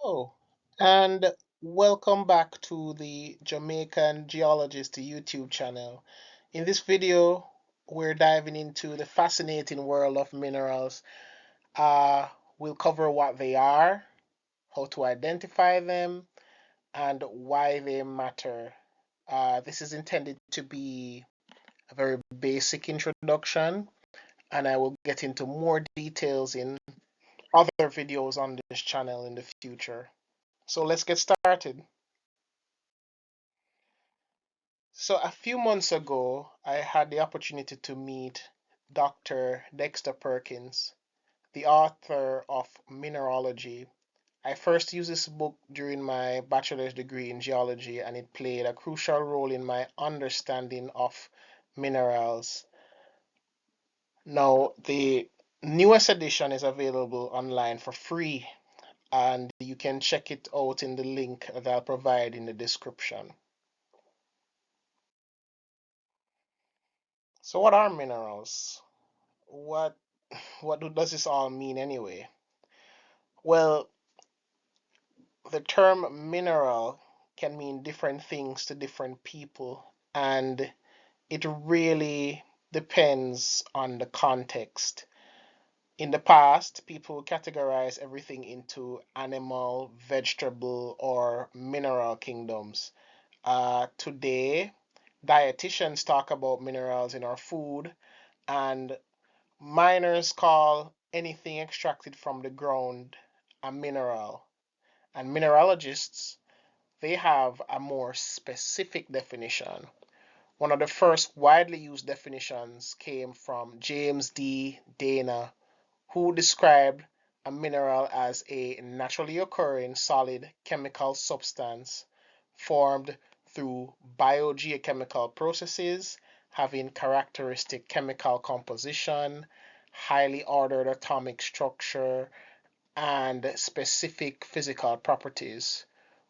Hello, and welcome back to the Jamaican Geologist YouTube channel. In this video, we're diving into the fascinating world of minerals. Uh, we'll cover what they are, how to identify them, and why they matter. This is intended to be a very basic introduction, and I will get into more details in other videos on this channel in the future. So let's get started. So a few months ago, I had the opportunity to meet Dr. Dexter Perkins, the author of Mineralogy. I first used this book during my bachelor's degree in geology, and it played a crucial role in my understanding of minerals. Now, the newest edition is available online for free, and you can check it out in the link that I'll provide in the description. So, what are minerals? What does this all mean anyway? Well, the term mineral can mean different things to different people, and it really depends on the context. In the past, people categorized everything into animal, vegetable, or mineral kingdoms. Today, dietitians talk about minerals in our food, and miners call anything extracted from the ground a mineral, and mineralogists, they have a more specific definition. One of the first widely used definitions came from James D. Dana, who described a mineral as a naturally occurring solid chemical substance formed through biogeochemical processes having characteristic chemical composition, highly ordered atomic structure, and specific physical properties.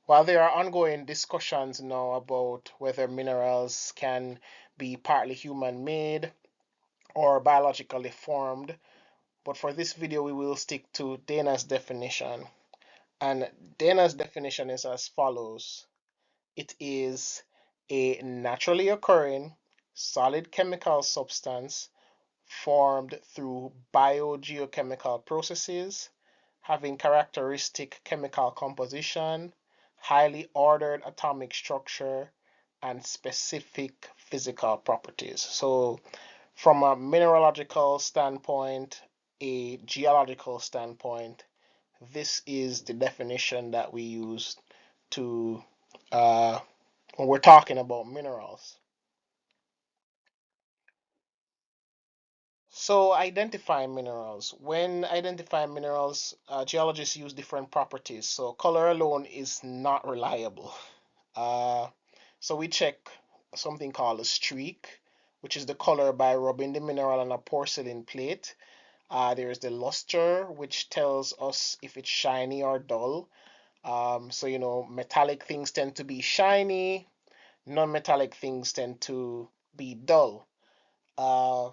While there are ongoing discussions now about whether minerals can be partly human made or biologically formed, but for this video we will stick to Dana's definition. And Dana's definition is as follows. It is a naturally occurring solid chemical substance formed through biogeochemical processes, having characteristic chemical composition, highly ordered atomic structure, and specific physical properties. So, from a mineralogical standpoint, a geological standpoint, this is the definition that we use to when we're talking about minerals. So identifying minerals. When identifying minerals, geologists use different properties. So color alone is not reliable. Uh, so we check something called a streak, which is the color by rubbing the mineral on a porcelain plate. There's the luster, which tells us if it's shiny or dull. So metallic things tend to be shiny, non-metallic things tend to be dull. Uh,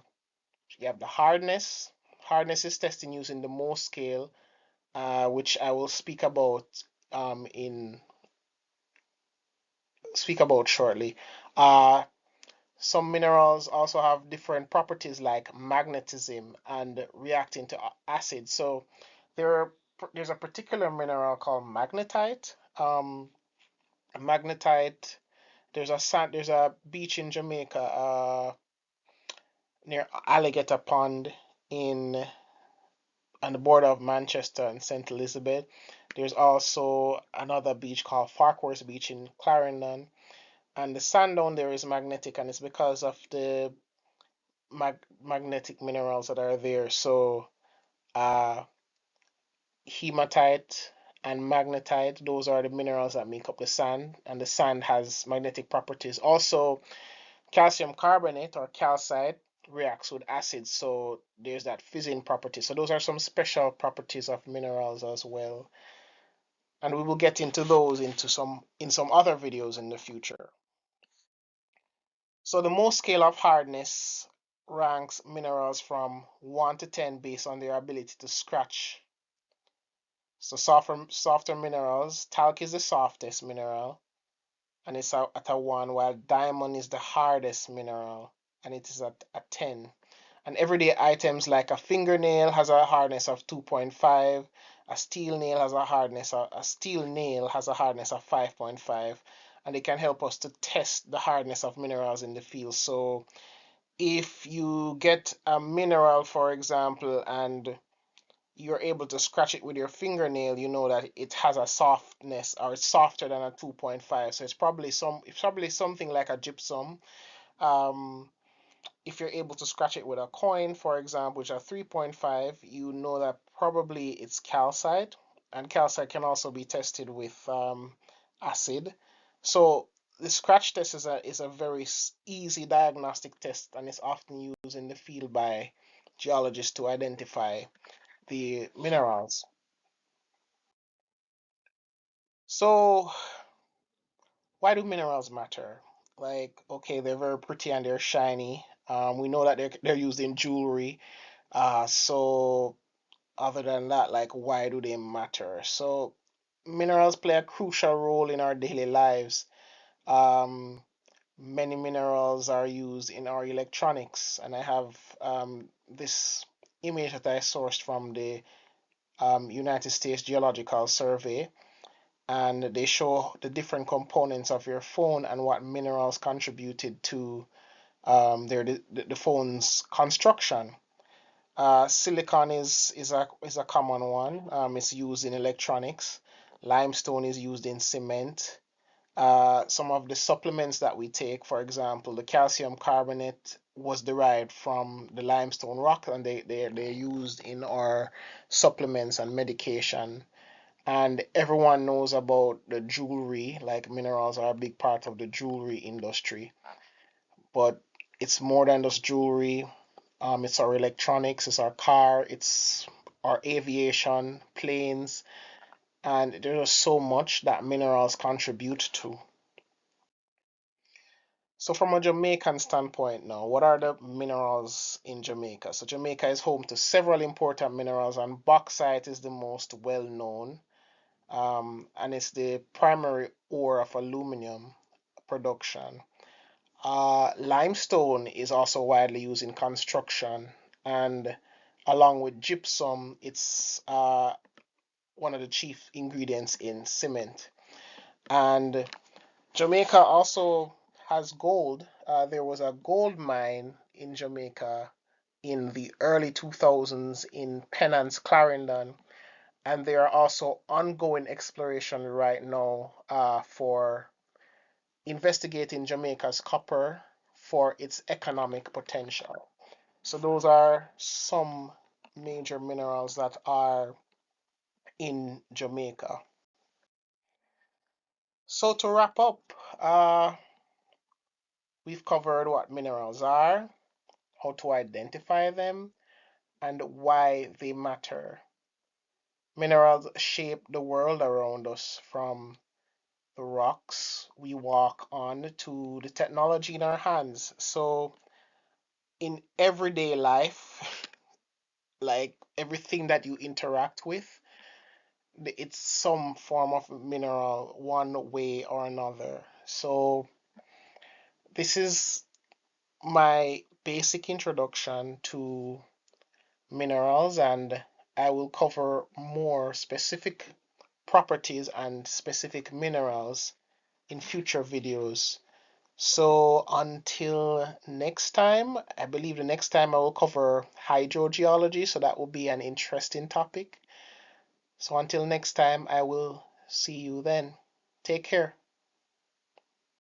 you have the hardness. Hardness is testing using the Mohs scale, which I will in speak about shortly. Uh, some minerals also have different properties like magnetism and reacting to acids. So there there's a particular mineral called magnetite. Magnetite. There's a beach in Jamaica, near Alligator Pond in on the border of Manchester and St. Elizabeth. There's also another beach called Farquhar's Beach in Clarendon. And the sand down there is magnetic, and it's because of the magnetic minerals that are there. So, uh, hematite and magnetite, those are the minerals that make up the sand, and the sand has magnetic properties. Also, calcium carbonate or calcite reacts with acids, so there's that fizzing property. So those are some special properties of minerals as well. And we will get into those in some other videos in the future. So the Mohs scale of hardness ranks minerals from 1 to 10 based on their ability to scratch. So softer minerals, talc is the softest mineral, and it's at a 1, while diamond is the hardest mineral, and it is at a 10. And everyday items like a fingernail has a hardness of 2.5, a steel nail has a hardness of 5.5, and they can help us to test the hardness of minerals in the field. So if you get a mineral, for example, and you're able to scratch it with your fingernail, you know that it has a softness, or it's softer than a 2.5. So it's probably something like a gypsum. Um, if you're able to scratch it with a coin, for example, which are 3.5, you know that probably it's calcite, and calcite can also be tested with acid. So the scratch test is a very easy diagnostic test, and it's often used in the field by geologists to identify the minerals. So why do minerals matter? Like, okay, they're very pretty and they're shiny. We know that they're used in jewelry. So other than that, like, why do they matter? So minerals play a crucial role in our daily lives. Um, Many minerals are used in our electronics, and I have this image that I sourced from the United States Geological Survey, and they show the different components of your phone and what minerals contributed to the phone's construction. Silicon is a common one. It's used in electronics. Limestone is used in cement. Some of the supplements that we take, for example, the calcium carbonate was derived from the limestone rock, and they're used in our supplements and medication. And everyone knows about the jewelry, like minerals are a big part of the jewelry industry. But it's more than just jewelry. It's our electronics, it's our car, it's our aviation, planes, and there's so much that minerals contribute to. So from a Jamaican standpoint now, what are the minerals in Jamaica? So Jamaica is home to several important minerals, and bauxite is the most well known. And it's the primary ore of aluminum production. Limestone is also widely used in construction, and along with gypsum, it's one of the chief ingredients in cement. And Jamaica also has gold. There was a gold mine in Jamaica in the early 2000s in Pennant, Clarendon, and there are also ongoing exploration right now for investigating Jamaica's copper for its economic potential. So those are some major minerals that are in Jamaica. So to wrap up, we've covered what minerals are, how to identify them, and why they matter. Minerals shape the world around us, from the rocks we walk on to the technology in our hands. So in everyday life, like everything that you interact with, it's some form of mineral one way or another. So this is my basic introduction to minerals, and I will cover more specific properties and specific minerals in future videos. So until next time, I believe the next time I will cover hydrogeology, so that will be an interesting topic. So until next time, I will see you then. Take care.